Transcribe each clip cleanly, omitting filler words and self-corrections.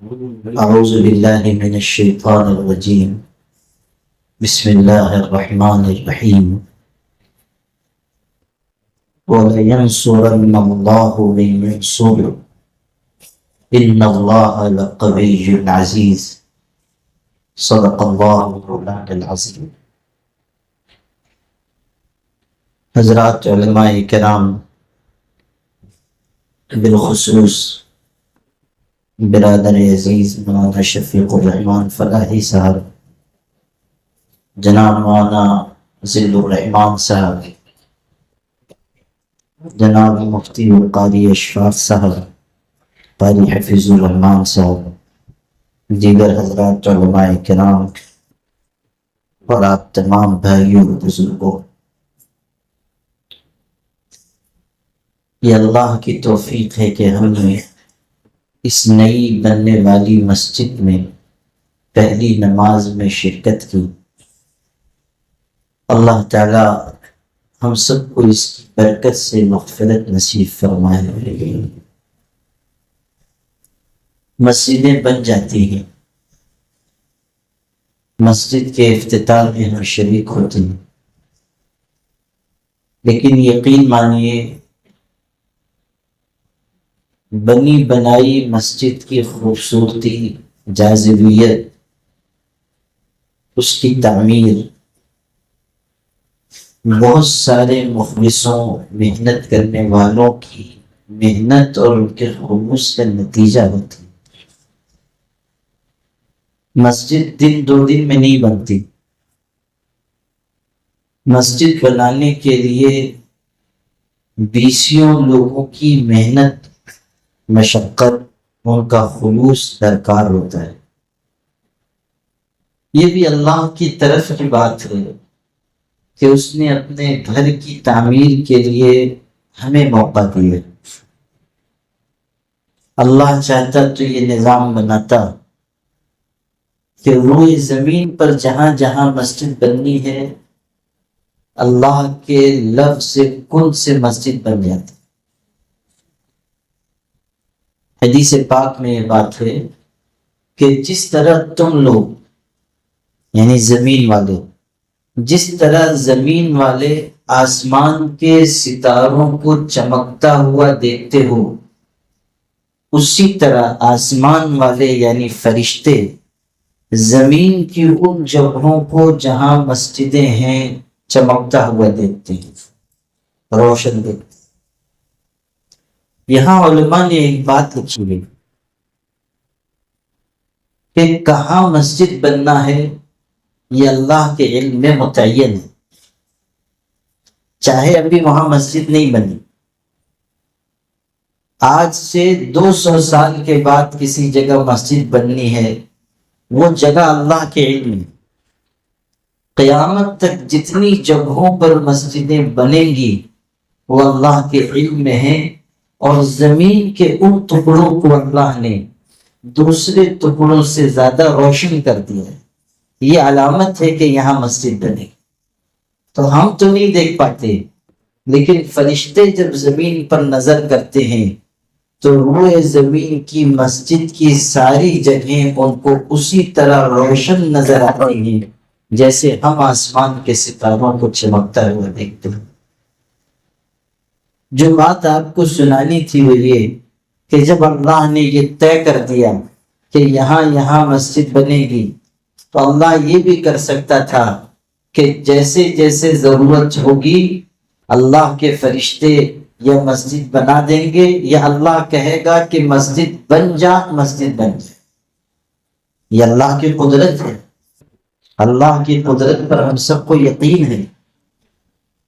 أعوذ بالله من الشيطان الرجيم. بسم الله الرحمن الرحيم. وَلَيَنْصُرَنَّ اللَّهُ مَن يَنْصُرُهُ إِنَّ اللَّهَ لَقَوِيٌّ عَزِيزٌ. صدق اللہ مولانا العظیم. حضرات علماء کرام، بالخصوص برادر عزیز مولانا شفیق الرحمان فلاحی صاحب، جناب مولانا ذل الرحمان صاحب، جناب مفتی القاری اشفاق صاحب، قاری حفیظ الرحمان صاحب، دیگر حضرات علماء کرام اور آپ تمام بھائیوں اور بزرگوں، یہ اللہ کی توفیق ہے کہ ہم نے اس نئی بننے والی مسجد میں پہلی نماز میں شرکت کی. اللہ تعالی ہم سب کو اس کی برکت سے مغفرت نصیب فرمائے. مسجدیں بن جاتی ہیں، مسجد کے افتتاح میں ہم شریک ہوتے ہیں، لیکن یقین مانیے بنی بنائی مسجد کی خوبصورتی، جاذبیت، اس کی تعمیر بہت سارے مخلصوں، محنت کرنے والوں کی محنت اور ان کے خلوص کا نتیجہ ہوتی ہے. مسجد دن دو دن میں نہیں بنتی. مسجد بنانے کے لیے بیسیوں لوگوں کی محنت، مشقت، ان کا خلوص درکار ہوتا ہے. یہ بھی اللہ کی طرف کی بات ہے کہ اس نے اپنے گھر کی تعمیر کے لیے ہمیں موقع دیا. اللہ چاہتا تو یہ نظام بناتا کہ روئے زمین پر جہاں جہاں مسجد بننی ہے اللہ کے لفظ سے کن سے مسجد بن جاتی. حدیث پاک میں یہ بات ہے کہ جس طرح تم لوگ یعنی زمین والے، جس طرح زمین والے آسمان کے ستاروں کو چمکتا ہوا دیکھتے ہو، اسی طرح آسمان والے یعنی فرشتے زمین کی ان جگہوں کو جہاں مسجدیں ہیں چمکتا ہوا دیکھتے ہیں، روشن دیکھتے ہیں. یہاں علماء نے ایک بات لکھی ہے کہ کہاں مسجد بننا ہے یہ اللہ کے علم میں متعین ہے. چاہے ابھی وہاں مسجد نہیں بنی، آج سے 200 سال کے بعد کسی جگہ مسجد بننی ہے، وہ جگہ اللہ کے علم میں. قیامت تک جتنی جگہوں پر مسجدیں بنیں گی وہ اللہ کے علم میں ہیں، اور زمین کے ان ٹکڑوں کو اللہ نے دوسرے ٹکڑوں سے زیادہ روشن کر دیا ہے. یہ علامت ہے کہ یہاں مسجد بنے. تو ہم تو نہیں دیکھ پاتے، لیکن فرشتے جب زمین پر نظر کرتے ہیں تو روئے زمین کی مسجد کی ساری جگہیں ان کو اسی طرح روشن نظر آتی ہیں جیسے ہم آسمان کے ستاروں کو چمکتا ہوا دیکھتے ہیں. جو بات آپ کو سنانی تھی وہ یہ کہ جب اللہ نے یہ طے کر دیا کہ یہاں یہاں مسجد بنے گی تو اللہ یہ بھی کر سکتا تھا کہ جیسے جیسے ضرورت ہوگی اللہ کے فرشتے یا مسجد بنا دیں گے، یا اللہ کہے گا کہ مسجد بن جا، مسجد بن جائے. یہ اللہ کی قدرت ہے. اللہ کی قدرت پر ہم سب کو یقین ہے.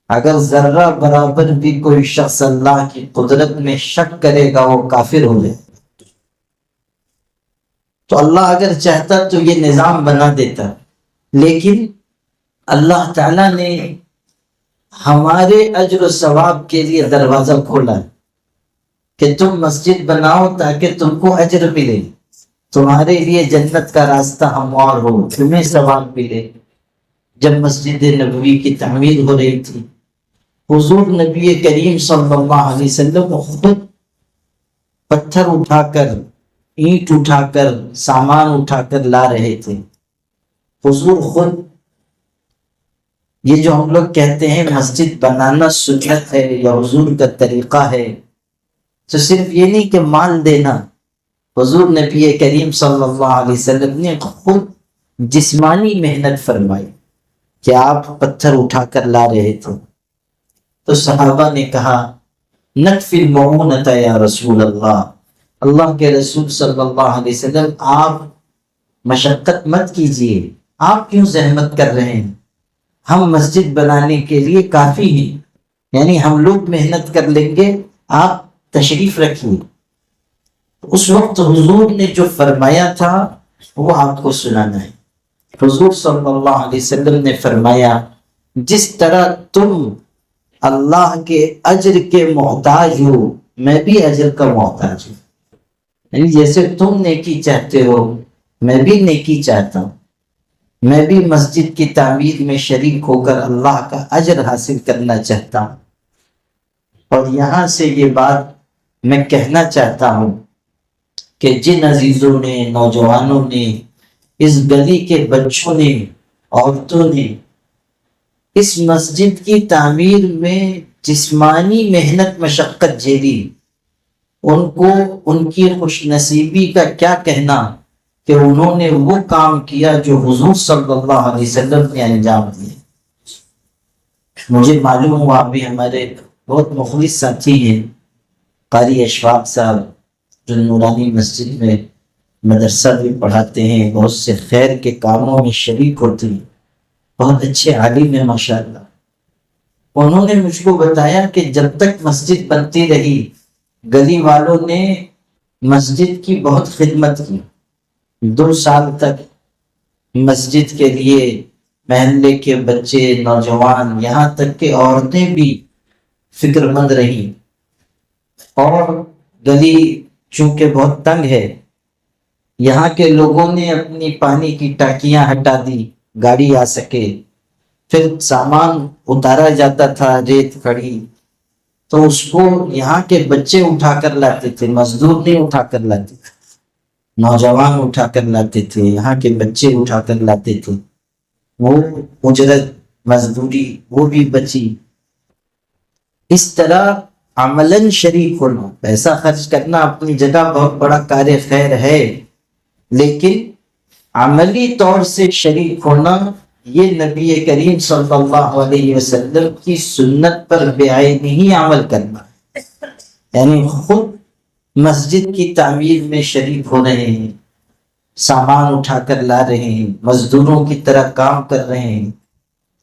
اگر ذرہ برابر بھی کوئی شخص اللہ کی قدرت میں شک کرے گا وہ کافر ہو جائے. تو اللہ اگر چاہتا تو یہ نظام بنا دیتا، لیکن اللہ تعالیٰ نے ہمارے اجر و ثواب کے لیے دروازہ کھولا کہ تم مسجد بناؤ تاکہ تم کو اجر ملے، تمہارے لیے جنت کا راستہ ہموار ہو، تمہیں ثواب ملے. جب مسجد نبوی کی تعمیر ہو رہی تھی، حضور نبی کریم صلی اللہ علیہ وسلم خود پتھر اٹھا کر اینٹ اٹھا کر سامان اٹھا کر لا رہے تھے۔ حضور خود، یہ جو ہم لوگ کہتے ہیں مسجد بنانا سنت ہے یا حضور کا طریقہ ہے، تو صرف یہ نہیں کہ مال دینا، حضور نبی کریم صلی اللہ علیہ وسلم نے خود جسمانی محنت فرمائی کہ آپ پتھر اٹھا کر لا رہے تھے۔ تو صحابہ نے کہا نکفی المعونۃ یا رسول اللہ، اللہ کے رسول صلی اللہ علیہ وسلم آپ مشقت مت کیجیے، آپ کیوں زحمت کر رہے ہیں، ہم مسجد بنانے کے لیے کافی ہیں، یعنی ہم لوگ محنت کر لیں گے، آپ تشریف رکھیے۔ اس وقت حضور نے جو فرمایا تھا وہ آپ کو سنانا ہے۔ حضور صلی اللہ علیہ وسلم نے فرمایا جس طرح تم اللہ کے اجر کے محتاج ہو، میں بھی اجر کا محتاج ہوں، یعنی جیسے تم نیکی چاہتے ہو میں بھی نیکی چاہتا ہوں، میں بھی مسجد کی تعمیر میں شریک ہو کر اللہ کا اجر حاصل کرنا چاہتا ہوں۔ اور یہاں سے یہ بات میں کہنا چاہتا ہوں کہ جن عزیزوں نے، نوجوانوں نے، اس گلی کے بچوں نے، عورتوں نے اس مسجد کی تعمیر میں جسمانی محنت مشقت جھیلی، ان کو ان کی خوش نصیبی کا کیا کہنا کہ انہوں نے وہ کام کیا جو حضور صلی اللہ علیہ وسلم نے انجام دیے۔ مجھے معلوم ہوا ابھی ہمارے بہت مخلص ساتھی ہیں قاری اشفاق صاحب، جو نورانی مسجد میں مدرسہ بھی پڑھاتے ہیں، بہت سے خیر کے کاموں میں شریک ہوتے ہیں، بہت اچھے عالم ہیں ماشاءاللہ۔ انہوں نے مجھ کو بتایا کہ جب تک مسجد بنتی رہی گلی والوں نے مسجد کی بہت خدمت کی، 2 سال تک مسجد کے لیے محلے کے بچے، نوجوان، یہاں تک کہ عورتیں بھی فکر مند رہی، اور گلی چونکہ بہت تنگ ہے، یہاں کے لوگوں نے اپنی پانی کی ٹانکیاں ہٹا دی گاڑی آ سکے، پھر سامان اتارا جاتا تھا، ریت کھڑی، تو اس کو یہاں کے بچے اٹھا کر لاتے تھے، مزدور نہیں اٹھا کر لاتے تھے، نوجوان اٹھا کر لاتے تھے، یہاں کے بچے اٹھا کر لاتے تھے، وہ اجرت مزدوری وہ بھی بچی۔ اس طرح عملاً شریک ہونا، پیسہ خرچ کرنا اپنی جگہ بہت بڑا کار خیر ہے، لیکن عملی طور سے شریک ہونا یہ نبی کریم صلی اللہ علیہ وسلم کی سنت پر بعینہ ہی عمل کرنا، یعنی خود مسجد کی تعمیر میں شریک ہو رہے ہیں، سامان اٹھا کر لا رہے ہیں، مزدوروں کی طرح کام کر رہے ہیں۔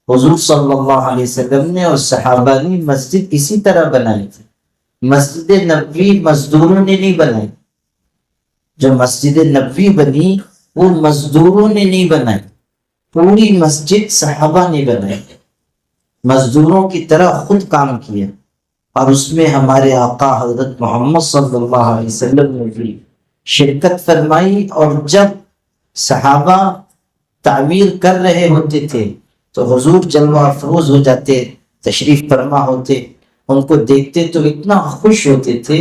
حضور صلی اللہ علیہ وسلم نے اور صحابہ نے مسجد اسی طرح بنائی تھی۔ مسجد نبوی مزدوروں نے نہیں بنائی، جو مسجد نبوی بنی وہ مزدوروں نے نہیں بنائی، پوری مسجد صحابہ نے بنائی، مزدوروں کی طرح خود کام کیا، اور اس میں ہمارے آقا حضرت محمد صلی اللہ علیہ وسلم نے بھی شرکت فرمائی۔ اور جب صحابہ تعمیر کر رہے ہوتے تھے تو حضور جلوہ افروز ہو جاتے، تشریف فرما ہوتے، ان کو دیکھتے تو اتنا خوش ہوتے تھے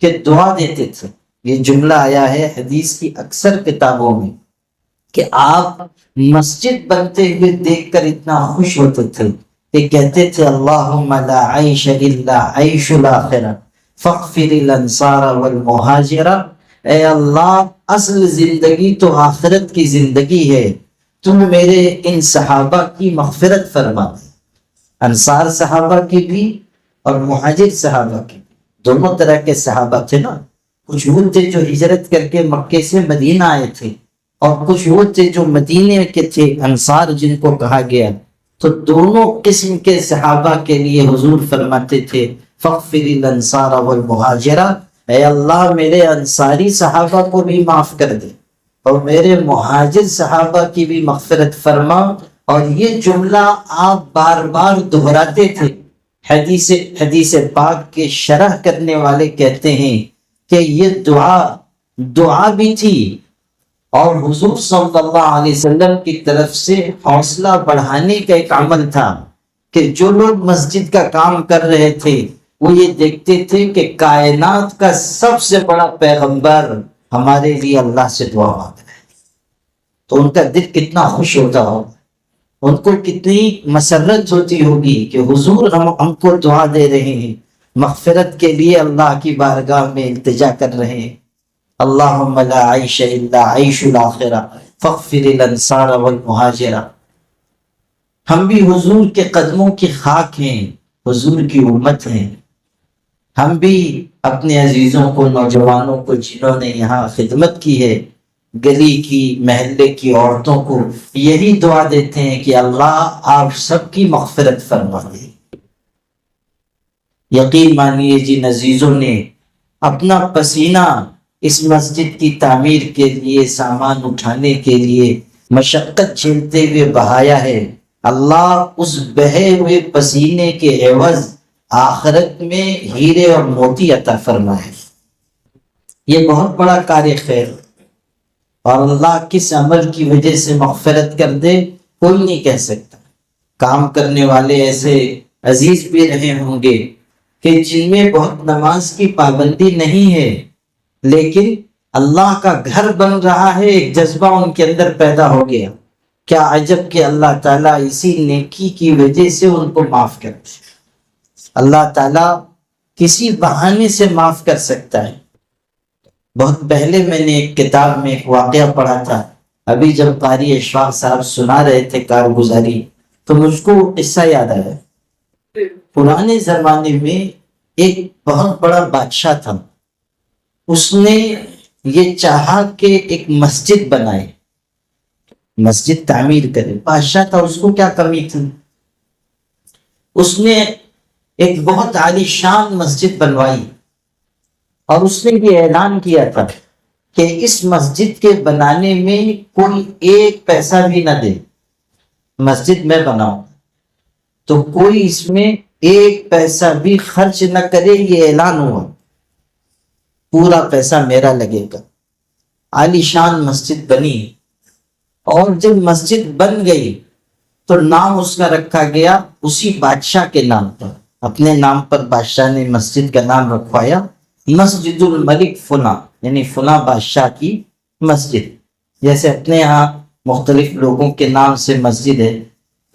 کہ دعا دیتے تھے۔ یہ جملہ آیا ہے حدیث کی اکثر کتابوں میں کہ آپ مسجد بنتے ہوئے دیکھ کر اتنا خوش ہوتے تھے کہ کہتے تھے اللہم لا عیش الا عیش الاخرہ فاغفر الانصار والمہاجر، اے اللہ اصل زندگی تو آخرت کی زندگی ہے، تم میرے ان صحابہ کی مغفرت فرما دے، انصار صحابہ کی بھی اور مہاجر صحابہ کی بھی، دونوں طرح کے صحابہ تھے نا، کچھ وہ تھے جو ہجرت کر کے مکے سے مدینہ آئے تھے، اور کچھ وہ تھے جو مدینے کے تھے، انصار جن کو کہا گیا۔ تو دونوں قسم کے صحابہ کے لیے حضور فرماتے تھے فاغفر الانصار والمہاجر، اے اللہ میرے انصاری صحابہ کو بھی معاف کر دے اور میرے مہاجر صحابہ کی بھی مغفرت فرما۔ اور یہ جملہ آپ بار بار دہراتے تھے۔ حدیث پاک کے شرح کرنے والے کہتے ہیں کہ یہ دعا بھی تھی، اور حضور صلی اللہ علیہ وسلم کی طرف سے حوصلہ بڑھانے کا ایک عمل تھا کہ جو لوگ مسجد کا کام کر رہے تھے وہ یہ دیکھتے تھے کہ کائنات کا سب سے بڑا پیغمبر ہمارے لیے اللہ سے دعا مانگ رہے ہیں، تو ان کا دل کتنا خوش ہوتا ہوگا، ان کو کتنی مسرت ہوتی ہوگی کہ حضور ہم کو دعا دے رہے ہیں، مغفرت کے لیے اللہ کی بارگاہ میں التجا کر رہے ہیں۔ اللہم لا عیش الا عیش الاخرہ فاغفر الانصار والمہاجرہ۔ ہم بھی حضور کے قدموں کی خاک ہیں، حضور کی امت ہیں، ہم بھی اپنے عزیزوں کو، نوجوانوں کو جنہوں نے یہاں خدمت کی ہے، گلی کی، محلے کی عورتوں کو یہی دعا دیتے ہیں کہ اللہ آپ سب کی مغفرت فرما دے۔ یقین مانیے جن عزیزوں نے اپنا پسینہ اس مسجد کی تعمیر کے لیے، سامان اٹھانے کے لیے مشقت جھیلتے ہوئے بہایا ہے، اللہ اس بہے ہوئے پسینے کے عوض آخرت میں ہیرے اور موتی عطا فرمائے۔ یہ بہت بڑا کار خیر، اور اللہ کس عمل کی وجہ سے مغفرت کر دے کوئی نہیں کہہ سکتا۔ کام کرنے والے ایسے عزیز بھی رہے ہوں گے کہ جن میں بہت نماز کی پابندی نہیں ہے، لیکن اللہ کا گھر بن رہا ہے، ایک جذبہ ان کے اندر پیدا ہو گیا۔ کیا عجب کہ اللہ تعالیٰ اسی نیکی کی وجہ سے ان کو معاف کرتے۔ اللہ تعالیٰ کسی بہانے سے معاف کر سکتا ہے۔ بہت پہلے میں نے ایک کتاب میں ایک واقعہ پڑھا تھا، ابھی جب قاری اشفاق صاحب سنا رہے تھے کارگزاری، تو مجھ کو وہ قصہ یاد آیا۔ پرانے زمانے میں ایک بہت بڑا بادشاہ تھا، اس نے یہ چاہا کہ ایک مسجد بنائے، مسجد تعمیر کرے۔ بادشاہ تھا، اس کو کیا کمی تھی؟ اس نے ایک بہت عالی شان مسجد بنوائی، اور اس نے یہ اعلان کیا تھا کہ اس مسجد کے بنانے میں کوئی ایک پیسہ بھی نہ دے، مسجد میں بناؤں تو کوئی اس میں ایک پیسہ بھی خرچ نہ کرے، یہ اعلان ہوا، پورا پیسہ میرا لگے گا۔ عالی شان مسجد بنی، اور جب مسجد بن گئی تو نام اس کا رکھا گیا اسی بادشاہ کے نام پر، اپنے نام پر بادشاہ نے مسجد کا نام رکھوایا، مسجد الملک فلاں، یعنی فلاں بادشاہ کی مسجد۔ جیسے اپنے یہاں مختلف لوگوں کے نام سے مسجد ہے،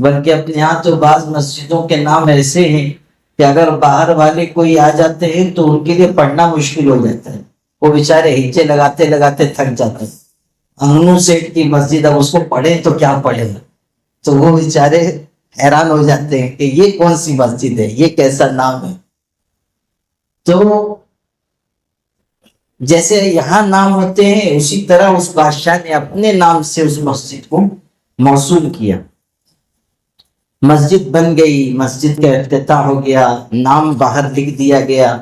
بلکہ اپنے یہاں تو بعض مسجدوں کے نام ایسے ہیں کہ اگر باہر والے کوئی آ جاتے ہیں تو ان کے لیے پڑھنا مشکل ہو جاتا ہے، وہ بیچارے ہیچے لگاتے لگاتے تھک جاتے ہیں۔ انگنو سیٹ کی مسجد، اب اس کو پڑھیں تو کیا پڑھیں، تو وہ بیچارے حیران ہو جاتے ہیں کہ یہ کون سی مسجد ہے، یہ کیسا نام ہے۔ تو جیسے یہاں نام ہوتے ہیں، اسی طرح اس بادشاہ نے اپنے نام سے اس مسجد کو موصول کیا۔ مسجد بن گئی، مسجد کا افتتاح ہو گیا، نام باہر لکھ دیا گیا،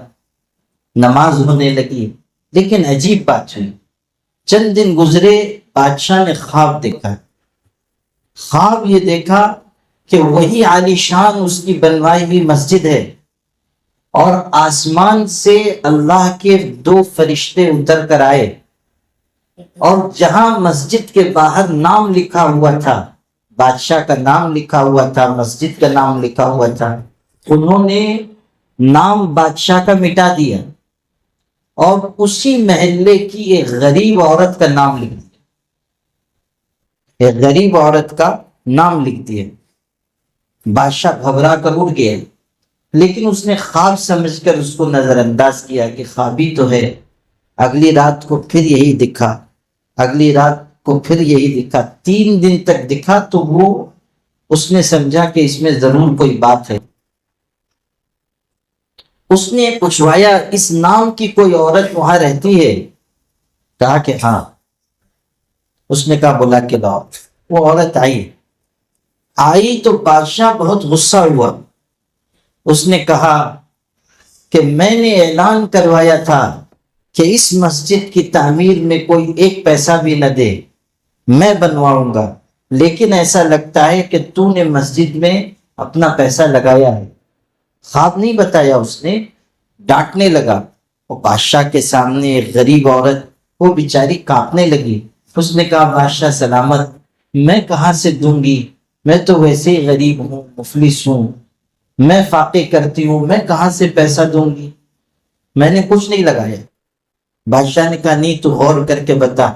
نماز ہونے لگی۔ لیکن عجیب بات ہوئی، چند دن گزرے، بادشاہ نے خواب دیکھا۔ خواب یہ دیکھا کہ وہی عالی شان اس کی بنوائی ہوئی مسجد ہے، اور آسمان سے اللہ کے 2 فرشتے اتر کر آئے، اور جہاں مسجد کے باہر نام لکھا ہوا تھا، بادشاہ کا نام لکھا ہوا تھا، مسجد کا نام لکھا ہوا تھا، انہوں نے نام بادشاہ کا مٹا دیا اور اسی محلے کی ایک غریب عورت کا نام لکھ دیا، ایک غریب عورت کا نام لکھ دیا۔ بادشاہ گھبرا کر اٹھ گیا، لیکن اس نے خواب سمجھ کر اس کو نظر انداز کیا کہ خوابی تو ہے۔ اگلی رات کو پھر یہی دکھا، اگلی رات کو پھر یہی دکھا، 3 دن تک دکھا، تو وہ اس نے سمجھا کہ اس میں ضرور کوئی بات ہے۔ اس نے پوچھوایا اس نام کی کوئی عورت وہاں رہتی ہے؟ کہا کہ ہاں۔ اس نے کہا بلا کے لاؤ۔ وہ عورت آئی تو بادشاہ بہت غصہ ہوا۔ اس نے کہا کہ میں نے اعلان کروایا تھا کہ اس مسجد کی تعمیر میں کوئی ایک پیسہ بھی نہ دے، میں بنواؤں گا، لیکن ایسا لگتا ہے کہ تو نے مسجد میں اپنا پیسہ لگایا ہے۔ خواب نہیں بتایا اس نے، ڈانٹنے لگا۔ وہ بادشاہ کے سامنے ایک غریب عورت، وہ بیچاری کانپنے لگی۔ اس نے کہا بادشاہ سلامت، میں کہاں سے دوں گی، میں تو ویسے ہی غریب ہوں، مفلس ہوں، میں فاقے کرتی ہوں، میں کہاں سے پیسہ دوں گی، میں نے کچھ نہیں لگایا۔ بادشاہ نے کہا نہیں، تو غور کر کے بتا۔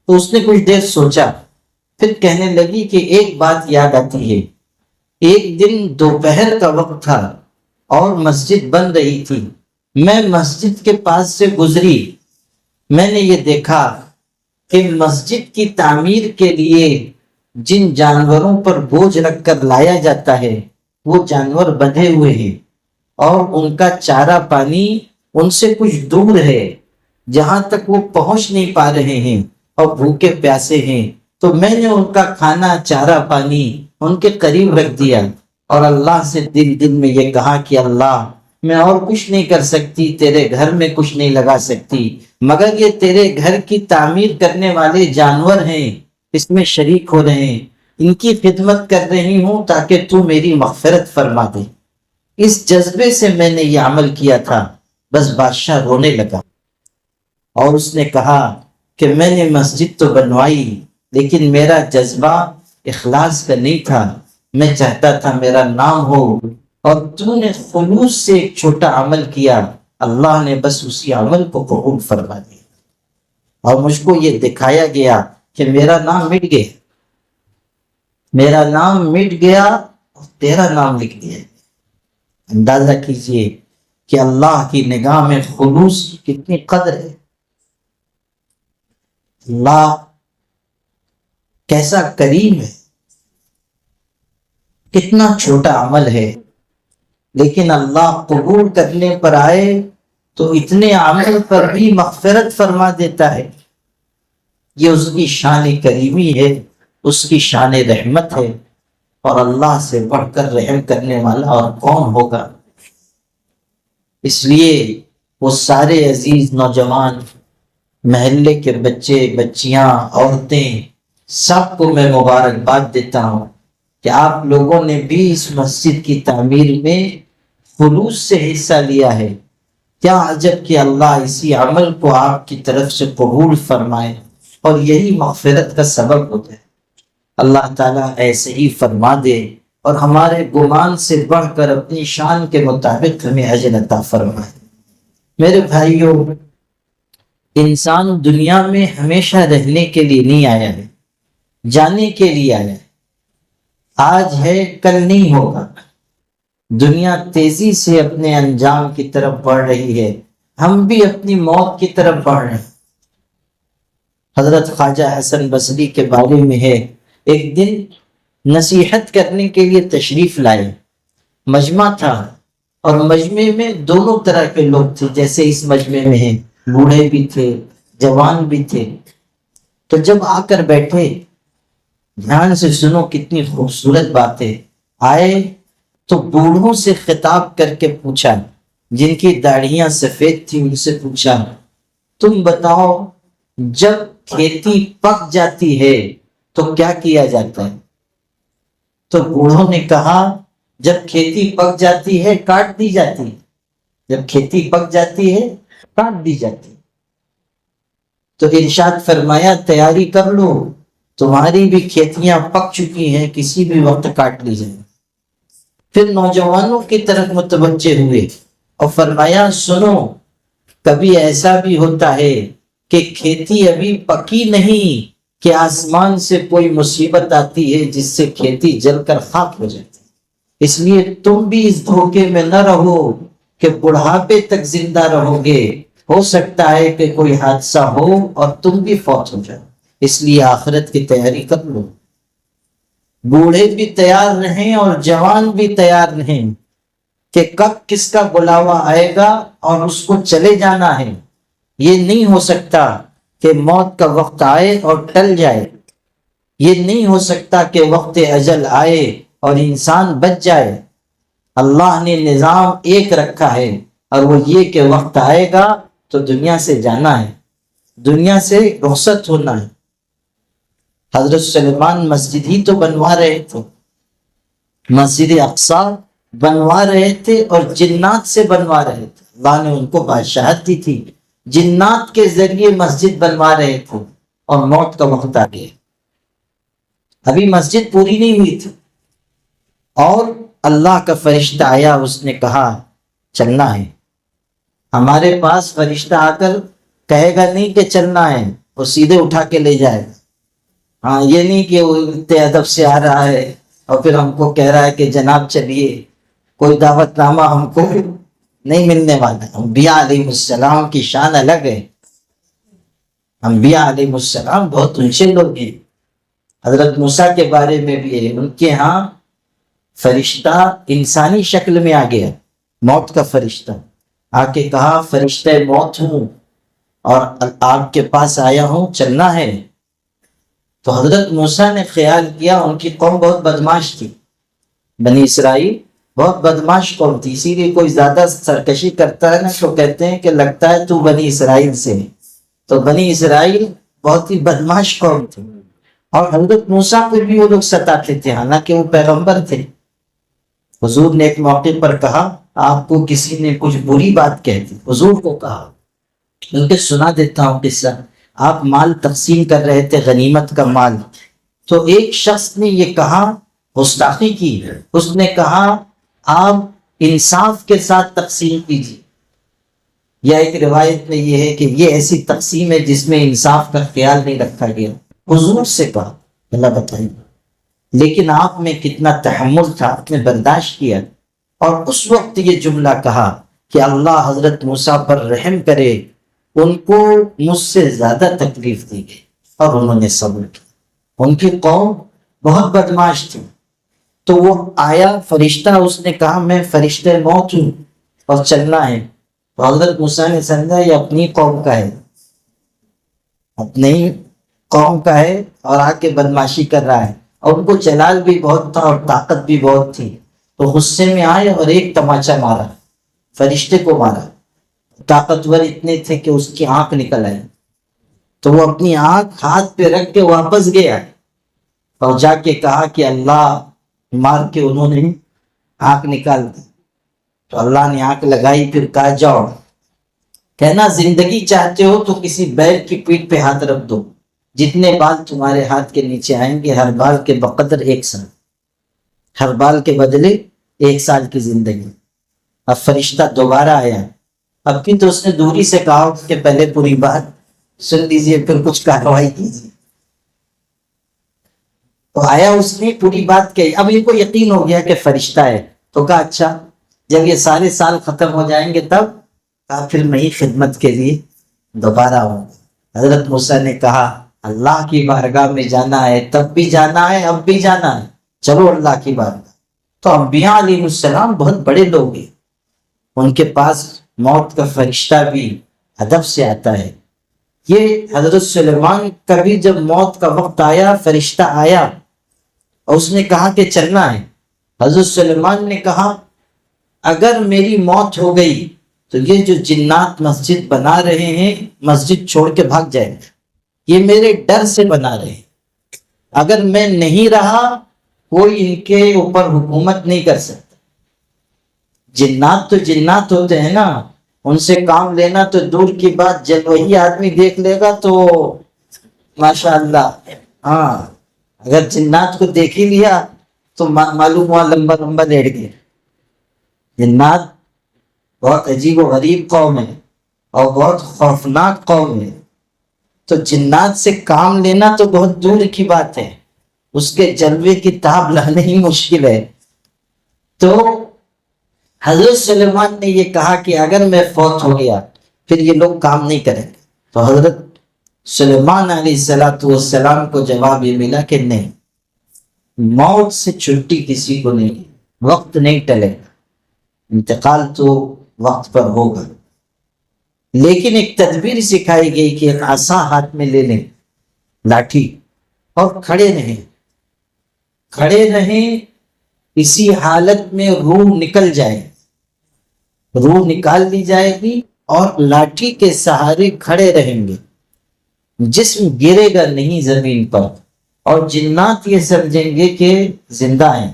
تو اس نے کچھ دیر سوچا، پھر کہنے لگی کہ ایک بات یاد آتی ہے۔ ایک دن دوپہر کا وقت تھا اور مسجد بن رہی تھی، میں مسجد کے پاس سے گزری، میں نے یہ دیکھا کہ مسجد کی تعمیر کے لیے جن جانوروں پر بوجھ رکھ کر لایا جاتا ہے وہ جانور بندھے ہوئے ہیں، اور ان کا چارہ پانی ان سے کچھ دور ہے، جہاں تک وہ پہنچ نہیں پا رہے ہیں اور بھوکے پیاسے ہیں۔ تو میں نے ان کا کھانا، چارہ پانی ان کے قریب رکھ دیا، اور اللہ سے دل میں یہ کہا کہ اللہ، میں اور کچھ نہیں کر سکتی، تیرے گھر میں کچھ نہیں لگا سکتی، مگر یہ تیرے گھر کی تعمیر کرنے والے جانور ہیں، اس میں شریک ہو رہے ہیں، ان کی خدمت کر رہی ہوں تاکہ تو میری مغفرت فرما دے۔ اس جذبے سے میں نے یہ عمل کیا تھا۔ بس بادشاہ رونے لگا اور اس نے کہا کہ میں نے مسجد تو بنوائی، لیکن میرا جذبہ اخلاص کا نہیں تھا، میں چاہتا تھا میرا نام ہو، اور تو نے خلوص سے ایک چھوٹا عمل کیا، اللہ نے بس اسی عمل کو قبول فرما دیا، اور مجھ کو یہ دکھایا گیا کہ میرا نام مٹ گیا، میرا نام مٹ گیا اور تیرا نام لکھ دیا۔ اندازہ کیجئے کہ اللہ کی نگاہ میں خلوص کی کتنی قدر ہے۔ اللہ کیسا کریم ہے، کتنا چھوٹا عمل ہے، لیکن اللہ قبول کرنے پر آئے تو اتنے عمل پر بھی مغفرت فرما دیتا ہے۔ یہ اس کی شان کریمی ہے، اس کی شان رحمت ہے، اور اللہ سے بڑھ کر رحم کرنے والا اور کون ہوگا۔ اس لیے وہ سارے عزیز نوجوان، محلے کے بچے بچیاں، عورتیں، سب کو میں مبارکباد دیتا ہوں کہ آپ لوگوں نے بھی اس مسجد کی تعمیر میں خلوص سے حصہ لیا ہے۔ کیا عجب کہ اللہ اسی عمل کو آپ کی طرف سے قبول فرمائے، اور یہی مغفرت کا سبب ہوتا ہے۔ اللہ تعالیٰ ایسے ہی فرما دے، اور ہمارے گمان سے بڑھ کر اپنی شان کے مطابق ہمیں اجر عطا فرمائے۔ میرے بھائیوں، انسان دنیا میں ہمیشہ رہنے کے لیے نہیں آیا ہے، جانے کے لیے آیا ہے۔ آج ہے، کل نہیں ہوگا۔ دنیا تیزی سے اپنے انجام کی طرف بڑھ رہی ہے، ہم بھی اپنی موت کی طرف بڑھ رہے ہیں۔ حضرت خواجہ حسن بصری کے بارے میں ہے، ایک دن نصیحت کرنے کے لیے تشریف لائے، مجمع تھا، اور مجمع میں دونوں طرح کے لوگ تھے، جیسے اس مجمع میں ہیں، بوڑھے بھی تھے، جوان بھی تھے۔ تو جب آ کر بیٹھے، دھیان سے سنو کتنی خوبصورت باتیں، آئے تو بوڑھوں سے خطاب کر کے پوچھا، جن کی داڑھیاں سفید تھی ان سے پوچھا، تم بتاؤ جب کھیتی پک جاتی ہے تو کیا کیا جاتا ہے؟ تو بوڑھوں نے کہا جب کھیتی پک جاتی ہے کاٹ دی جاتی ہے، جب کھیتی پک جاتی ہے کاٹ دی جاتی ہے۔ تو ارشاد فرمایا تیاری کر لو، تمہاری بھی کھیتیاں پک چکی ہیں، کسی بھی وقت کاٹ لی جائے۔ پھر نوجوانوں کی طرف متوجہ ہوئے اور فرمایا سنو، کبھی ایسا بھی ہوتا ہے کہ کھیتی ابھی پکی نہیں کہ آسمان سے کوئی مصیبت آتی ہے جس سے کھیتی جل کر خاک ہو جاتی ہے۔ اس لیے تم بھی اس دھوکے میں نہ رہو کہ بڑھاپے تک زندہ رہو گے، ہو سکتا ہے کہ کوئی حادثہ ہو اور تم بھی فوت ہو جاؤ۔ اس لیے آخرت کی تیاری کر لو۔ بوڑھے بھی تیار رہیں اور جوان بھی تیار رہیں کہ کب کس کا بلاوا آئے گا اور اس کو چلے جانا ہے۔ یہ نہیں ہو سکتا کہ موت کا وقت آئے اور ٹل جائے، یہ نہیں ہو سکتا کہ وقت اجل آئے اور انسان بچ جائے۔ اللہ نے نظام ایک رکھا ہے، اور وہ یہ کہ وقت آئے گا تو دنیا سے جانا ہے، دنیا سے رخصت ہونا ہے۔ حضرت سلیمان مسجد ہی تو بنوا رہے تھے، مسجد اقصی بنوا رہے تھے، اور جنات سے بنوا رہے تھے۔ اللہ نے ان کو بادشاہت دی تھی، جنات کے ذریعے مسجد بنوا رہے تھے، اور موت کا وقت آ گیا، ابھی مسجد پوری نہیں ہوئی تھی، اور اللہ کا فرشتہ آیا، اس نے کہا چلنا ہے۔ ہمارے پاس فرشتہ آ کر کہے گا نہیں کہ چلنا ہے، وہ سیدھے اٹھا کے لے جائے گا۔ ہاں یہ نہیں کہ وہ اتنے ادب سے آ رہا ہے اور پھر ہم کو کہہ رہا ہے کہ جناب چلیے، کوئی دعوت نامہ ہم کو نہیں ملنے والا۔ انبیاء علیہ السلام کی شان الگ ہے، انبیاء علیہ السلام بہت اونچے لوگ ہیں۔ حضرت موسیٰ کے بارے میں بھی ہے، ان کے ہاں فرشتہ انسانی شکل میں آ گیا، موت کا فرشتہ آ کے کہا فرشتہ موت ہوں اور آپ کے پاس آیا ہوں، چلنا ہے۔ تو حضرت موسیٰ نے خیال کیا ان کی قوم بہت بدماش تھی، بنی اسرائیل بہت بدماش قوم تھی، اسی لیے کوئی زیادہ سرکشی کرتا ہے نا تو کہتے ہیں کہ لگتا ہے تو بنی اسرائیل سے ہے۔ تو بنی اسرائیل بہت ہی بدماش قوم تھی، اور حضرت موسیٰ کو بھی وہ لوگ ستاتے تھے، حالانکہ وہ پیغمبر تھے۔ حضور نے ایک موقع پر کہا آپ کو کسی نے کچھ بری بات کہہ دی، حضور کو کہا، بلکہ سنا دیتا ہوں قصہ۔ آپ مال تقسیم کر رہے تھے، غنیمت کا مال، تو ایک شخص نے یہ کہا، گستاخی کی، اس نے کہا آپ انصاف کے ساتھ تقسیم کیجیے، یا ایک روایت میں یہ ہے کہ یہ ایسی تقسیم ہے جس میں انصاف کا خیال نہیں رکھا گیا۔ حضور سے کہا، اللہ بتائیے، لیکن آپ میں کتنا تحمل تھا، آپ نے برداشت کیا، اور اس وقت یہ جملہ کہا کہ اللہ حضرت موسیٰ پر رحم کرے، ان کو مجھ سے زیادہ تکلیف دی گئی اور انہوں نے صبر کیا۔ ان کی قوم بہت بدماش تھی، تو وہ آیا فرشتہ، اس نے کہا میں فرشتہ موت ہوں اور چلنا ہے۔ تو حضرت موسیٰ نے سمجھا یہ اپنی قوم کا ہے، اپنی قوم کا ہے اور آ کے بدماشی کر رہا ہے، اور ان کو جلال بھی بہت تھا اور طاقت بھی بہت تھی، تو غصے میں آئے اور ایک تماچا مارا، فرشتے کو مارا۔ طاقتور اتنے تھے کہ اس کی آنکھ نکل آئی، تو وہ اپنی آنکھ ہاتھ پہ رکھ کے واپس گیا اور جا کے کہا کہ اللہ، مار کے انہوں نے آنکھ نکال دی۔ تو اللہ نے آنکھ لگائی، پھر کہا جاؤ، کہنا زندگی چاہتے ہو تو کسی بیل کی پیٹھ پہ ہاتھ رکھ دو، جتنے بال تمہارے ہاتھ کے نیچے آئیں گے ہر بال کے بقدر 1 سال، ہر بال کے بدلے 1 سال کی زندگی۔ اب فرشتہ دوبارہ آیا، اب کی تو اس نے دوری سے کہا کہ پہلے پوری بات سن لیجئے پھر کچھ کارروائی کیجیے۔ تو آیا، اس نے پوری بات کہی، اب ان کو یقین ہو گیا کہ فرشتہ ہے، تو کہا اچھا جب یہ سارے سال ختم ہو جائیں گے تب؟ کہا پھر میں ہی خدمت کے لیے دوبارہ ہوں۔ حضرت موسیٰ نے کہا اللہ کی بارگاہ میں جانا ہے، تب بھی جانا ہے، اب بھی جانا ہے، چلو اللہ کی بارگاہ۔ تو انبیاء علیہ السلام بہت بڑے لوگ ہیں، ان کے پاس موت کا فرشتہ بھی ادب سے آتا ہے۔ یہ حضرت سلیمان کا بھی جب موت کا وقت آیا، فرشتہ آیا اور اس نے کہا کہ چلنا ہے، حضرت سلیمان نے کہا اگر میری موت ہو گئی تو یہ جو جنات مسجد بنا رہے ہیں مسجد چھوڑ کے بھاگ جائیں گے، یہ میرے ڈر سے بنا رہے ہیں، اگر میں نہیں رہا کوئی ان کے اوپر حکومت نہیں کر سکتا۔ جنات تو جنات ہوتے ہیں نا، ان سے کام لینا تو دور کی بات، جب وہی آدمی دیکھ لے گا تو ماشاءاللہ، ہاں اگر جنات کو دیکھ ہی لیا تو معلوم ہوا لمبا لمبا لیٹ گیا۔ جنات بہت عجیب و غریب قوم ہے اور بہت خوفناک قوم ہے، تو جنات سے کام لینا تو بہت دور کی بات ہے، اس کے جلوے کی تاب لانا ہی مشکل ہے۔ تو حضرت سلیمان نے یہ کہا کہ اگر میں فوت ہو گیا پھر یہ لوگ کام نہیں کریں گے۔ تو حضرت سلیمان علیہ السلام کو جواب یہ ملا کہ نہیں، موت سے چھٹی کسی کو نہیں، وقت نہیں ٹلے گا، انتقال تو وقت پر ہوگا، لیکن ایک تدبیر سکھائی گئی کہ ایک عصا ہاتھ میں لے لیں، لاٹھی، اور کھڑے رہیں، اسی حالت میں روح نکل جائے، روح نکال لی جائے گی اور لاٹھی کے سہارے کھڑے رہیں گے، جسم گرے گا نہیں زمین پر، اور جنات یہ سمجھیں گے کہ زندہ ہیں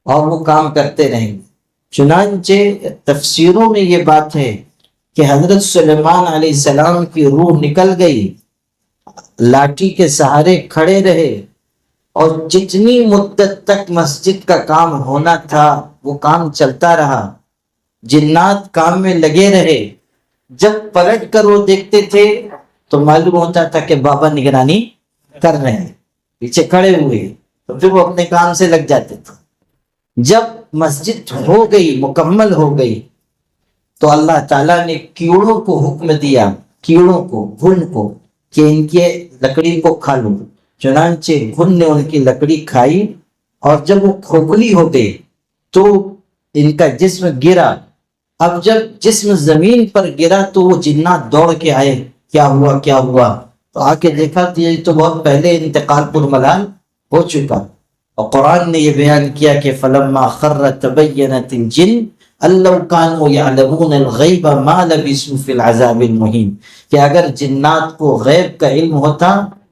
اور وہ کام کرتے رہیں گے۔ چنانچہ تفسیروں میں یہ بات ہے کہ حضرت سلیمان علیہ السلام کی روح نکل گئی، لاٹھی کے سہارے کھڑے رہے، اور جتنی مدت تک مسجد کا کام ہونا تھا وہ کام چلتا رہا، جنات کام میں لگے رہے، جب پلٹ کر وہ دیکھتے تھے تو معلوم ہوتا تھا کہ بابا نگرانی کر رہے ہیں، پیچھے کھڑے ہوئے، تو پھر وہ اپنے کام سے لگ جاتے تھے۔ جب مسجد ہو گئی، مکمل ہو گئی، تو اللہ تعالیٰ نے کیڑوں کو حکم دیا، کیڑوں کو، گھن کو، کہ ان کے لکڑی کو کھا لو۔ چنانچہ گھن نے ان کی لکڑی کھائی، اور جب وہ کھوکھلی ہو گئی تو ان کا جسم گرا۔ اب جب جسم زمین پر گرا تو وہ جنات دوڑ کے آئے، کیا ہوا کیا ہوا؟ تو آ کے دیکھا تو یہ تو بہت پہلے انتقال پر ملال ہو چکا۔ اور قرآن نے یہ بیان کیا کہ فلما خر تبینت الجن ان لو كانوا يعلمون الغیب ما لبثوا في العذاب المہین، کہ اگر جنات کو غیب کا علم ہوتا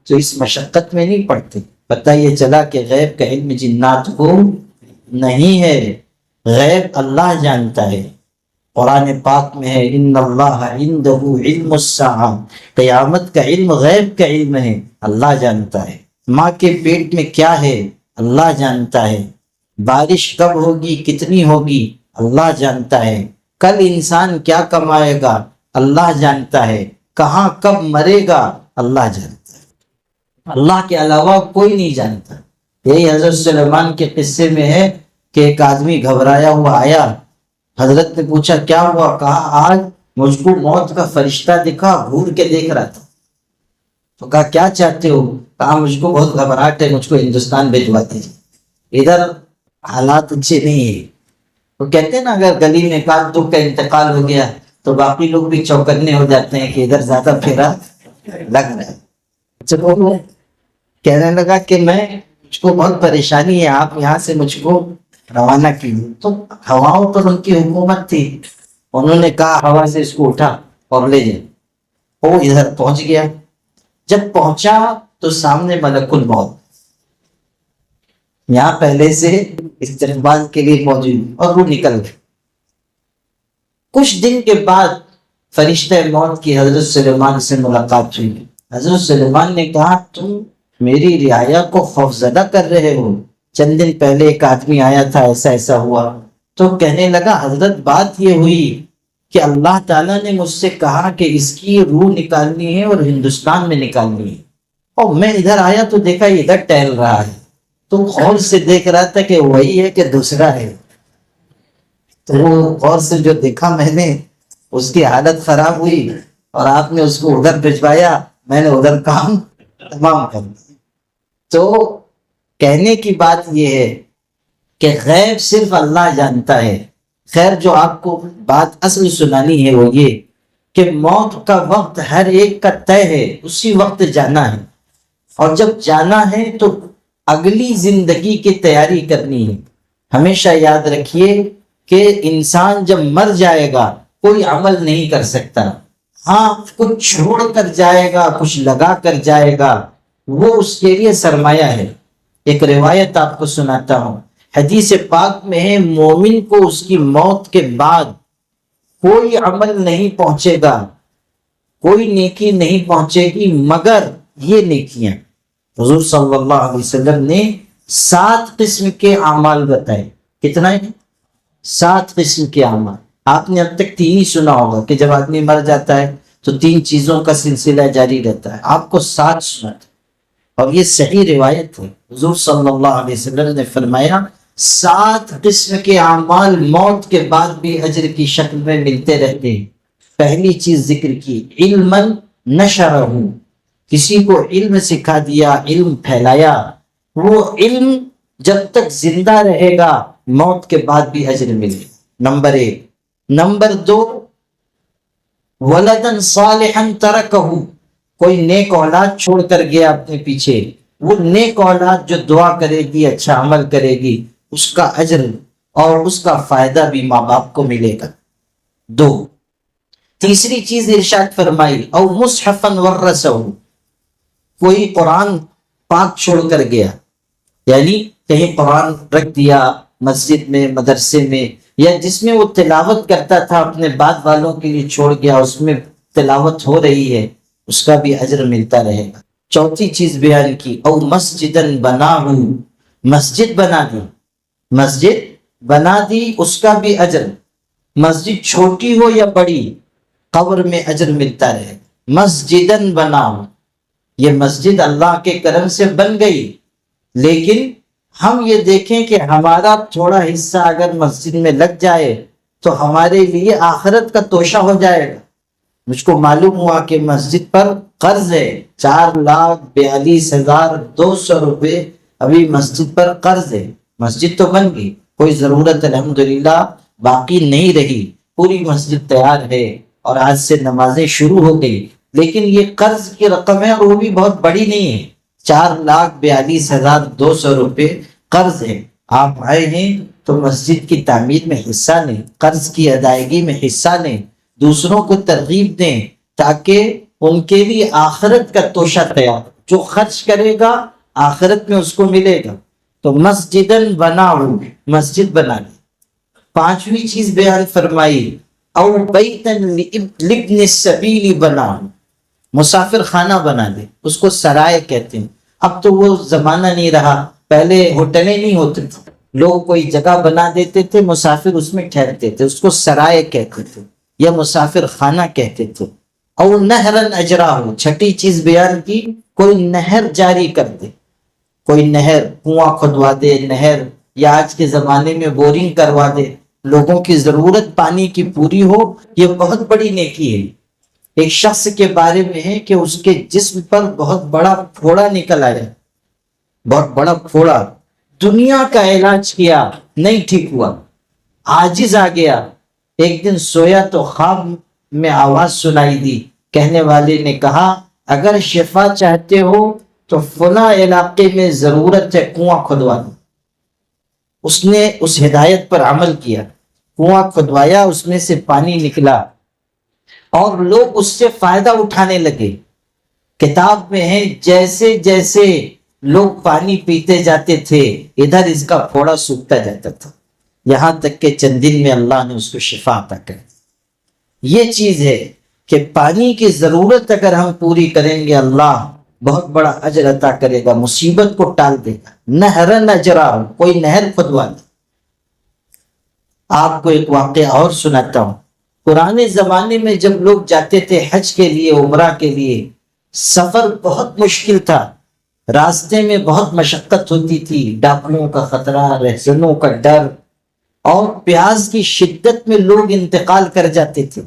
تو اس مشقت میں نہیں پڑتے۔ پتہ یہ چلا کہ غیب کا علم جنات کو نہیں ہے، غیب اللہ جانتا ہے۔ قرآن پاک میں ہے ان اللہ عنده علم الساعہ، قیامت کا علم غیب کا علم ہے، اللہ جانتا ہے۔ ماں کے پیٹ میں کیا ہے اللہ جانتا ہے، بارش کب ہوگی کتنی ہوگی اللہ جانتا ہے، کل انسان کیا کمائے گا اللہ جانتا ہے، کہاں کب مرے گا اللہ جانتا ہے، اللہ کے علاوہ کوئی نہیں جانتا۔ یہی حضرت سلیمان کے قصے میں ہے کہ ایک آدمی گھبرایا ہوا آیا، حضرت نے پوچھا کیا ہوا؟ کہا آج مجھ کو موت کا فرشتہ دکھا، گھور کے دیکھ رہا تھا۔ تو کہا کیا چاہتے ہو؟ کہا مجھ کو بہت گھبراہٹ ہے، مجھ کو ہندوستان بھیجوا دیجیے، ادھر حالات اچھے نہیں ہیں۔ وہ کہتے ہیں نا اگر گلی میں ایک آدھ دو کا انتقال ہو گیا تو باقی لوگ بھی چوکنے ہو جاتے ہیں کہ ادھر زیادہ پھیرا لگ رہا ہے۔ چلو کہنے لگا کہ مجھ کو بہت پریشانی ہے، آپ یہاں سے مجھ کو روانہ کیجیے۔ تو ہواؤں پر ان کی حکومت تھی، انہوں نے کہا ہوا سے اس کو اٹھا اور لے جائے۔ وہ ادھر پہنچ گیا، جب پہنچا تو سامنے ملک الموت یہاں پہلے سے استقبال کے لیے موجود، اور وہ نکل گئے۔ کچھ دن کے بعد فرشتہ موت کی حضرت سلیمان سے ملاقات ہوئی۔ حضرت سلیمان نے کہا تم میری رعایا کو خوفزدہ کر رہے ہو، چند دن پہلے ایک آدمی آیا تھا، ایسا ایسا ہوا۔ تو کہنے لگا حضرت بات یہ ہوئی کہ اللہ تعالیٰ نے مجھ سے کہا کہ اس کی روح نکالنی ہے اور ہندوستان میں نکالنی ہے، اور میں ادھر آیا تو دیکھا یہ ادھر ٹہل رہا ہے، تو غور سے دیکھ رہا تھا کہ وہی ہے کہ دوسرا ہے۔ تو وہ غور سے جو دیکھا میں نے، اس کی حالت خراب ہوئی اور آپ نے اس کو ادھر بھجوایا، میں نے ادھر کام تمام کر دیا۔ تو کہنے کی بات یہ ہے کہ غیب صرف اللہ جانتا ہے۔ خیر جو آپ کو بات اصل سنانی ہے وہ یہ کہ موت کا وقت ہر ایک کا طے ہے، اسی وقت جانا ہے، اور جب جانا ہے تو اگلی زندگی کی تیاری کرنی ہے۔ ہمیشہ یاد رکھیے کہ انسان جب مر جائے گا کوئی عمل نہیں کر سکتا، ہاں کچھ چھوڑ کر جائے گا، کچھ لگا کر جائے گا، وہ اس کے لیے سرمایہ ہے۔ ایک روایت آپ کو سناتا ہوں، حدیث پاک میں ہے مومن کو اس کی موت کے بعد کوئی عمل نہیں پہنچے گا، کوئی نیکی نہیں پہنچے گی مگر یہ نیکیاں۔ حضور صلی اللہ علیہ وسلم نے 7 قسم کے اعمال بتائے۔ کتنا ہے؟ 7 قسم کے اعمال۔ آپ نے اب تک 3 ہی سنا ہوگا کہ جب آدمی مر جاتا ہے تو 3 چیزوں کا سلسلہ جاری رہتا ہے، آپ کو 7 سنا تھا، اور یہ صحیح روایت ہے۔ حضور صلی اللہ علیہ وسلم نے فرمایا 7 قسم کے اعمال موت کے بعد بھی اجر کی شکل میں ملتے رہتے ہیں۔ پہلی چیز ذکر کی، علم نشرہ، کسی کو علم سکھا دیا، علم پھیلایا، وہ علم جب تک زندہ رہے گا موت کے بعد بھی اجر ملے، نمبر 1۔ نمبر 2، ولدن صالحا ترکہ، کوئی نیک اولاد چھوڑ کر گیا اپنے پیچھے، وہ نیک اولاد جو دعا کرے گی، اچھا عمل کرے گی، اس کا اجر اور اس کا فائدہ بھی ماں باپ کو ملے گا۔ 2، تیسری چیز ارشاد فرمائی، او مصحفا ورثہ، کوئی قرآن پاک چھوڑ کر گیا، یعنی کہیں قرآن رکھ دیا مسجد میں، مدرسے میں، یا جس میں وہ تلاوت کرتا تھا اپنے بعد والوں کے لیے چھوڑ گیا، اس میں تلاوت ہو رہی ہے، اس کا بھی اجر ملتا رہے گا۔ چوتھی چیز بیان کی، او مسجدن بناہ، مسجد بنا دی، مسجد بنا دی، اس کا بھی اجر، مسجد چھوٹی ہو یا بڑی، قبر میں اجر ملتا رہے. مسجدن بناؤ، یہ مسجد اللہ کے کرم سے بن گئی، لیکن ہم یہ دیکھیں کہ ہمارا تھوڑا حصہ اگر مسجد میں لگ جائے تو ہمارے لیے آخرت کا توشہ ہو جائے گا. مجھ کو معلوم ہوا کہ مسجد پر قرض ہے 4,42,200 روپے ابھی مسجد پر قرض ہے. مسجد تو بن گئی، کوئی ضرورت الحمدللہ باقی نہیں رہی، پوری مسجد تیار ہے اور آج سے نمازیں شروع ہو گئی، لیکن یہ قرض کی رقم ہے اور وہ بھی بہت بڑی نہیں ہے. 4,42,200 روپے قرض ہے. آپ آئے ہیں تو مسجد کی تعمیر میں حصہ لیں، قرض کی ادائیگی میں حصہ لیں، دوسروں کو ترغیب دیں تاکہ ان کے لیے آخرت کا توشہ تیار، جو خرچ کرے گا آخرت میں اس کو ملے گا. تو مسجدن بناؤ، مسجد بنا لیں. پانچویں چیز بیان فرمائی، او بیتن لابن السبیل بناؤ، مسافر خانہ بنا دے، اس کو سرائے کہتے ہیں. اب تو وہ زمانہ نہیں رہا، پہلے ہوٹلیں نہیں ہوتے تھے، لوگ کوئی جگہ بنا دیتے تھے، مسافر اس میں ٹھہرتے تھے، اس کو سرائے کہتے تھے یا مسافر خانہ کہتے تھے. اور نہرن اجرا ہو، چھٹی چیز بیان کی، کوئی نہر جاری کر دے، کوئی نہر، کنواں کھدوا دے، نہر، یا آج کے زمانے میں بورنگ کروا دے، لوگوں کی ضرورت پانی کی پوری ہو. یہ بہت بڑی نیکی ہے. ایک شخص کے بارے میں ہے کہ اس کے جسم پر بہت بڑا پھوڑا نکل آیا، بہت بڑا پھوڑا، دنیا کا علاج کیا نہیں ٹھیک ہوا، عاجز آ گیا. ایک دن سویا تو خواب میں آواز سنائی دی، کہنے والے نے کہا اگر شفا چاہتے ہو تو فلاں علاقے میں ضرورت ہے، کنواں کھدوا دو. اس نے اس ہدایت پر عمل کیا، کنواں کھدوایا، اس میں سے پانی نکلا اور لوگ اس سے فائدہ اٹھانے لگے. کتاب میں ہے جیسے جیسے لوگ پانی پیتے جاتے تھے ادھر اس کا پھوڑا سوکھتا جاتا تھا، یہاں تک کہ چند دن میں اللہ نے اس کو شفا عطا کر. یہ چیز ہے کہ پانی کی ضرورت اگر ہم پوری کریں گے اللہ بہت بڑا اجر عطا کرے گا، مصیبت کو ٹال دے گا. نہرن اجرا، کوئی نہر کھدوا دے. آپ کو ایک واقعہ اور سناتا ہوں. پرانے زمانے میں جب لوگ جاتے تھے حج کے لیے، عمرہ کے لیے، سفر بہت مشکل تھا، راستے میں بہت مشقت ہوتی تھی، ڈاکوؤں کا خطرہ، رہزنوں کا ڈر، اور پیاس کی شدت میں لوگ انتقال کر جاتے تھے.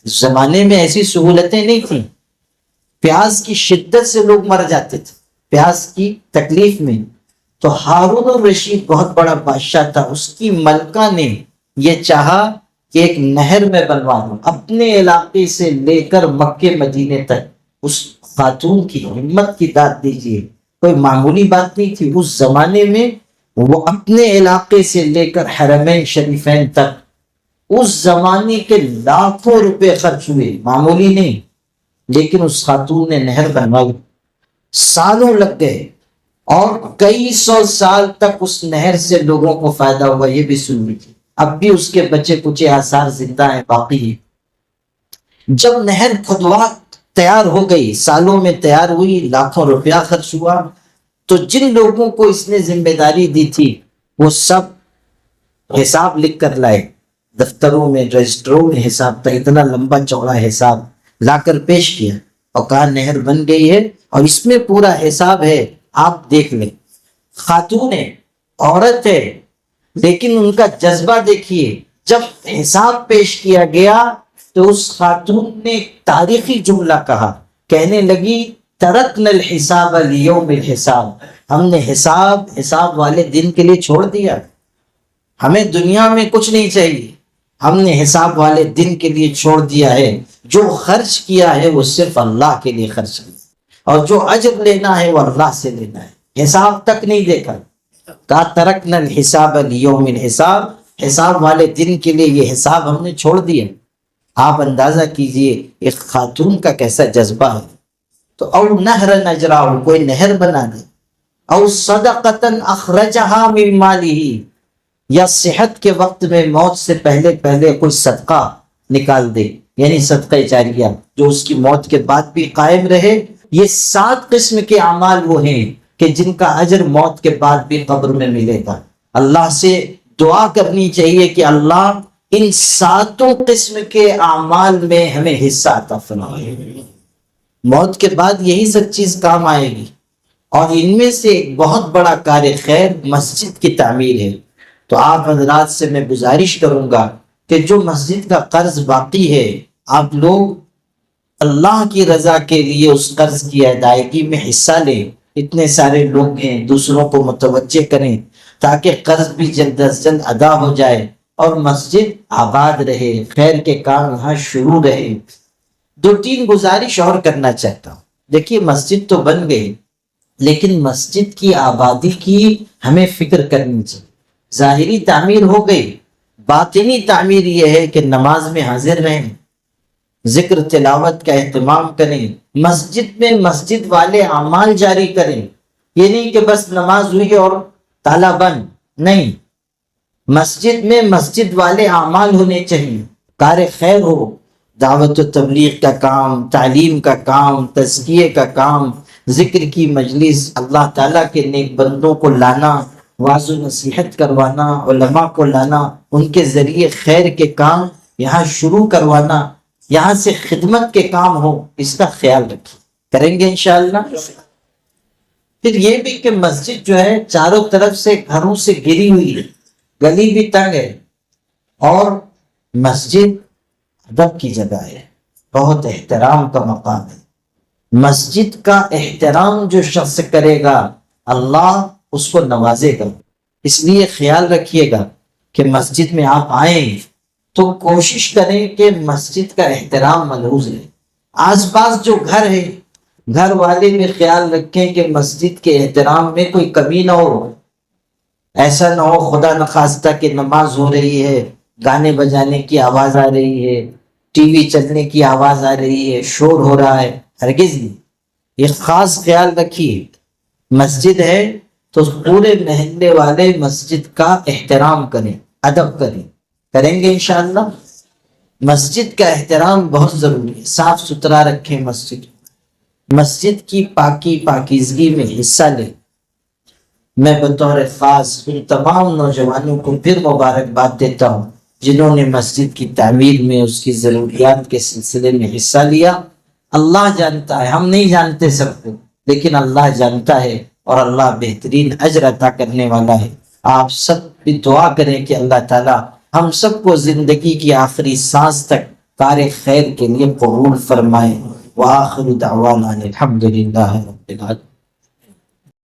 زمانے میں ایسی سہولتیں نہیں تھیں، پیاس کی شدت سے لوگ مر جاتے تھے، پیاس کی تکلیف میں. تو ہارون الرشید بہت بڑا بادشاہ تھا، اس کی ملکہ نے یہ چاہا کہ ایک نہر میں بنوا دوں اپنے علاقے سے لے کر مکے مدینے تک. اس خاتون کی ہمت کی داد دیجیے، کوئی معمولی بات نہیں تھی. اس زمانے میں وہ اپنے علاقے سے لے کر حرمین شریفین تک اس زمانے کے لاکھوں روپے خرچ ہوئے، معمولی نہیں. لیکن اس خاتون نے نہر بنوائی، سالوں لگ گئے اور کئی سو سال تک اس نہر سے لوگوں کو فائدہ ہوا. یہ بھی سن لیجیے، اب بھی اس کے بچے کچھ آثار زندہ ہیں، باقی ہے. جب نہر کھدوا تیار ہو گئی، سالوں میں تیار ہوئی، لاکھوں روپیہ خرچ ہوا، تو جن لوگوں کو اس نے ذمہ داری دی تھی وہ سب حساب لکھ کر لائے، دفتروں میں، رجسٹروں میں حساب تھا، اتنا لمبا چوڑا حساب لا کر پیش کیا اور کہا نہر بن گئی ہے اور اس میں پورا حساب ہے، آپ دیکھ لیں. خاتون ہے، عورت ہے، لیکن ان کا جذبہ دیکھیے. جب حساب پیش کیا گیا تو اس خاتون نے ایک تاریخی جملہ کہا، کہنے لگی ترکنا الحساب لیوم الحساب، ہم نے حساب والے دن کے لیے چھوڑ دیا، ہمیں دنیا میں کچھ نہیں چاہیے، ہم نے حساب والے دن کے لیے چھوڑ دیا ہے. جو خرچ کیا ہے وہ صرف اللہ کے لیے خرچ کیا، اور جو اجر لینا ہے وہ اللہ سے لینا ہے، حساب تک نہیں دیکھا. کہا ترکنا الحساب لیوم الحساب، حساب والے دن کے لیے یہ حساب ہم نے چھوڑ دیا. آپ اندازہ کیجئے ایک خاتون کا کیسا جذبہ ہے. تو او نہر نجرا، کوئی نہر بنا دے، او صدقۃ اخرجہا من مالہ، یا صحت کے وقت میں موت سے پہلے کوئی صدقہ نکال دے، یعنی صدقہ جاریہ جو اس کی موت کے بعد بھی قائم رہے. یہ 7 قسم کے اعمال وہ ہیں کہ جن کا اجر موت کے بعد بھی قبر میں ملے گا. اللہ سے دعا کرنی چاہیے کہ اللہ ان ساتوں قسم کے اعمال میں ہمیں حصہ عطا فرمائے۔ موت کے بعد یہی سب چیز کام آئے گی، اور ان میں سے ایک بہت بڑا کار خیر مسجد کی تعمیر ہے۔ تو آپ حضرات سے میں گزارش کروں گا کہ جو مسجد کا قرض باقی ہے، آپ لوگ اللہ کی رضا کے لیے اس قرض کی ادائیگی میں حصہ لیں۔ اتنے سارے لوگ ہیں، دوسروں کو متوجہ کریں تاکہ قرض بھی جلد از جلد ادا ہو جائے اور مسجد آباد رہے، خیر کے کام یہاں شروع رہے۔ 2-3 گزارش اور کرنا چاہتا ہوں۔ دیکھیے مسجد تو بن گئی، لیکن مسجد کی آبادی کی ہمیں فکر کرنی چاہیے۔ ظاہری تعمیر ہو گئی، باطنی تعمیر یہ ہے کہ نماز میں حاضر رہیں، ذکر تلاوت کا اہتمام کریں، مسجد میں مسجد والے اعمال جاری کریں۔ یہ نہیں کہ بس نماز ہوئی اور تالا بند، نہیں، مسجد میں مسجد والے اعمال ہونے چاہیے، کار خیر ہو، دعوت و تبلیغ کا کام، تعلیم کا کام، تزکیے کا کام، ذکر کی مجلس، اللہ تعالیٰ کے نیک بندوں کو لانا، واعظ و نصیحت کروانا، علماء کو لانا، ان کے ذریعے خیر کے کام یہاں شروع کروانا، یہاں سے خدمت کے کام ہو، اس کا خیال رکھیں، کریں گے انشاءاللہ۔ پھر یہ بھی کہ مسجد جو ہے چاروں طرف سے گھروں سے گھری ہوئی ہے، گلی بھی تنگ ہے، اور مسجد ادب کی جگہ ہے، بہت احترام کا مقام ہے۔ مسجد کا احترام جو شخص کرے گا اللہ اس کو نوازے گا۔ اس لیے خیال رکھیے گا کہ مسجد میں آپ آئیں تو کوشش کریں کہ مسجد کا احترام ملحوظ ہے۔ آس پاس جو گھر ہے، گھر والے بھی خیال رکھیں کہ مسجد کے احترام میں کوئی کمی نہ ہو۔ ایسا نہ ہو خدا نخواستہ کہ نماز ہو رہی ہے، گانے بجانے کی آواز آ رہی ہے، ٹی وی چلنے کی آواز آ رہی ہے، شور ہو رہا ہے، ہرگز نہیں۔ یہ خاص خیال رکھیے، مسجد ہے تو پورے محلے والے مسجد کا احترام کریں، ادب کریں، کریں گے انشاءاللہ۔ مسجد کا احترام بہت ضروری ہے، صاف ستھرا رکھیں مسجد، مسجد کی پاکی پاکیزگی میں حصہ لیں۔ میں بطور خاص ان تمام نوجوانوں کو پھر مبارکباد دیتا ہوں جنہوں نے مسجد کی تعمیر میں اس کی ضروریات کے سلسلے میں حصہ لیا۔ اللہ جانتا ہے، ہم نہیں جانتے سب کو، لیکن اللہ جانتا ہے، اور اللہ بہترین اجر عطا کرنے والا ہے۔ آپ سب بھی دعا کریں کہ اللہ تعالی ہم سب کو زندگی کی آخری سانس تک کار خیر کے لیے قبول فرمائے۔ وآخر دعوانا الحمدللہ رب العالمین۔